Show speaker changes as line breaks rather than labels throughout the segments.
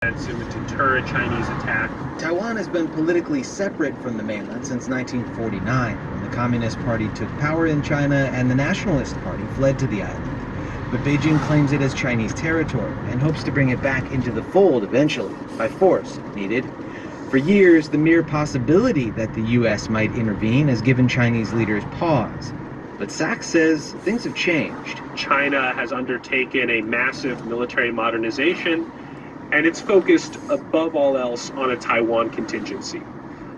to deter a Chinese attack.
Taiwan has been politically separate from the mainland since 1949, when the Communist Party took power in China and the Nationalist Party fled to the island. But Beijing claims it as Chinese territory and hopes to bring it back into the fold eventually, by force if needed. For years, the mere possibility that the U.S. might intervene has given Chinese leaders pause. But Sachs says things have changed.
China has undertaken a massive military modernization, and it's focused above all else on a Taiwan contingency,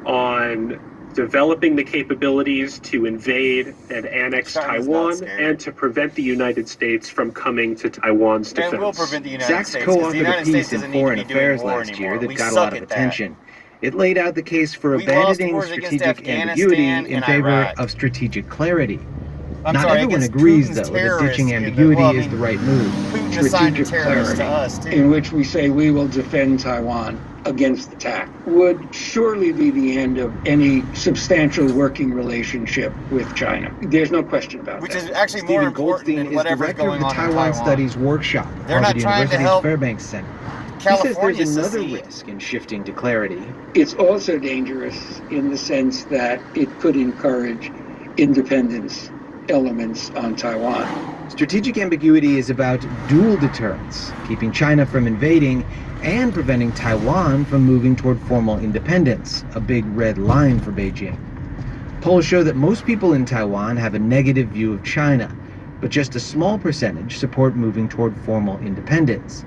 on developing the capabilities to invade and annex Taiwan and to prevent the United States from coming to Taiwan's defense.
And will prevent the United
Sachs
States.
co-authored a piece in Foreign Affairs last year that got a lot of attention. It laid out the case for abandoning strategic ambiguity in favor of strategic clarity. Not everyone agrees, though, that ditching ambiguity is the right move.
Strategic clarity, in which we say we will defend Taiwan against attack, would surely be the end of any substantial working relationship with China. There's no question about that.
Which is actually more important than whatever's going on in Taiwan.
Taiwan Studies Workshop,
They're not trying to help
Fairbanks Center.
California
he says there's another risk in shifting to clarity.
It's also dangerous in the sense that it could encourage independence elements on Taiwan.
Strategic ambiguity is about dual deterrence, keeping China from invading and preventing Taiwan from moving toward formal independence, a big red line for Beijing. Polls show that most people in Taiwan have a negative view of China, but just a small percentage support moving toward formal independence.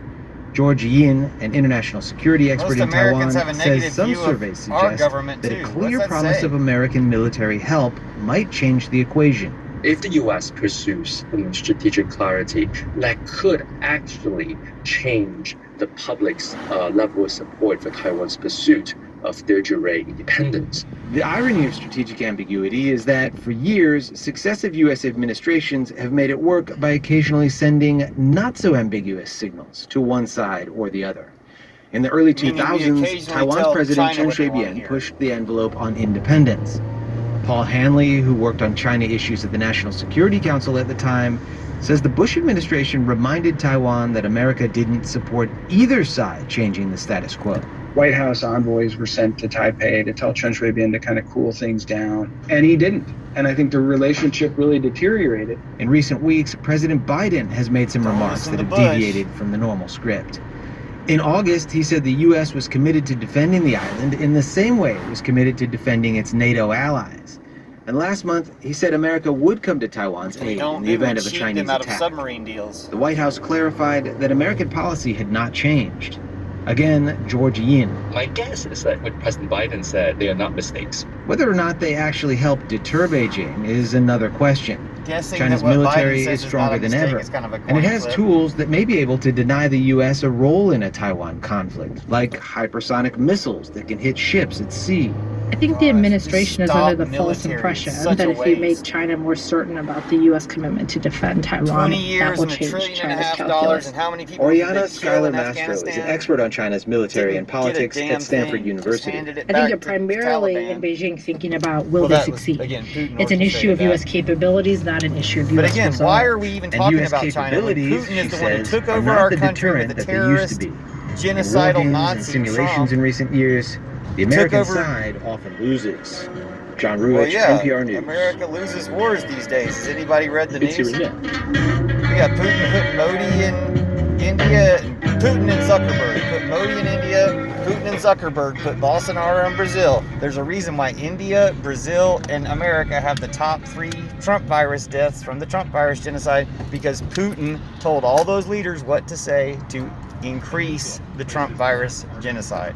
George Yin, an international security expert in Taiwan, says some surveys suggest that a clear promise of American military help might change the equation.
If the U.S. pursues strategic clarity, that could actually change the public's level of support for Taiwan's pursuit of de jure independence.
The irony of strategic ambiguity is that for years, successive U.S. administrations have made it work by occasionally sending not-so-ambiguous signals to one side or the other. In the early 2000s, Taiwan's President Chen Shui-bian pushed the envelope on independence. Paul Hanley, who worked on China issues at the National Security Council at the time, says the Bush administration reminded Taiwan that America didn't support either side changing the status quo.
White House envoys were sent to Taipei to tell Chen Shui-bian to kind of cool things down, and he didn't. And I think the relationship really deteriorated.
In recent weeks, President Biden has made some remarks that have deviated from the normal script. In August, he said the U.S. was committed to defending the island in the same way it was committed to defending its NATO allies. And last month, he said America would come to Taiwan's aid in the event of a Chinese attack.
Submarine deals.
The White House clarified that American policy had not changed. Again, George Yin.
My guess is that what President Biden said, they are not mistakes.
Whether or not they actually help deter Beijing is another question. China's military is stronger than ever, and it has tools that may be able to deny the U.S. a role in a Taiwan conflict, like hypersonic missiles that can hit ships at sea.
I think the administration is under the false impression that if you make China more certain about the U.S. commitment to defend Taiwan, that will change China's calculus.
Oriana Schuyler Mastro is an expert on China's military and politics at Stanford University.
I think they're primarily in Beijing thinking about will they succeed. It's an issue of U.S. capabilities, not an issue of U.S.
But again, why are we even talking about China when Putin is the one who took over our country with the terrorist, genocidal Nazi
simulations in recent years? The American side often loses. John Ruich, NPR News.
America loses wars these days. Has anybody read the news? We got Putin put Modi in India, Putin and Zuckerberg. Put Modi in India, Putin and Zuckerberg put Bolsonaro in Brazil. There's a reason why India, Brazil, and America have the top 3 Trump virus deaths from the Trump virus genocide, because Putin told all those leaders what to say to increase the Trump virus genocide.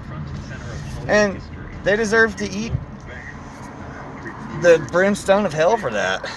And they deserve to eat the brimstone of hell for that.